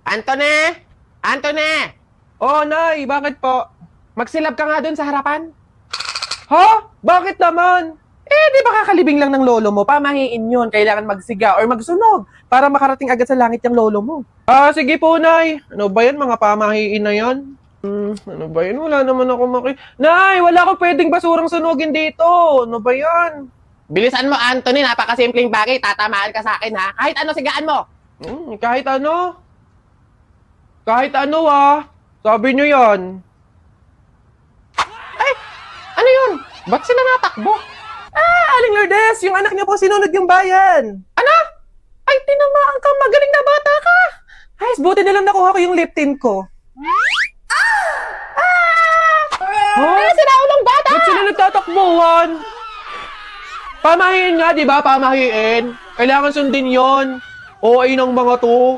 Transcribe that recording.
Antone! Antone! Oh, Nay, bakit po? Magsilab ka nga dun sa harapan. Ha? Bakit naman? Di ba kakalibing lang ng lolo mo? Pamahiin yun. Kailangan magsiga or magsunog para makarating agad sa langit yung lolo mo. Sige po, Nay. Ano ba yan? Mga pamahiin na yan? Ano ba yan? Wala naman ako Nay, wala akong pwedeng basurang sunugin dito. Ano ba yan? Bilisan mo, Anthony. Napakasimpleng bagay. Tatamaan ka sa akin, ha? Kahit ano, sigaan mo. Kahit ano. Kahit ano, Sabi nyo yan. Ay! Ano yun? Ba't sila natakbo? Aling Lourdes, yung anak niyo po sinunod yung bayan. Ano? Ay, tinamaan ka. Magaling na bata ka. Ay, buti na lang nakuha ko yung lip tint ko. Ay, sila ulong bata! Ba't sila nagtatakbuhan? Pamahiin nga, di ba? Pamahiin. Kailangan sundin yon. OA ng mga to.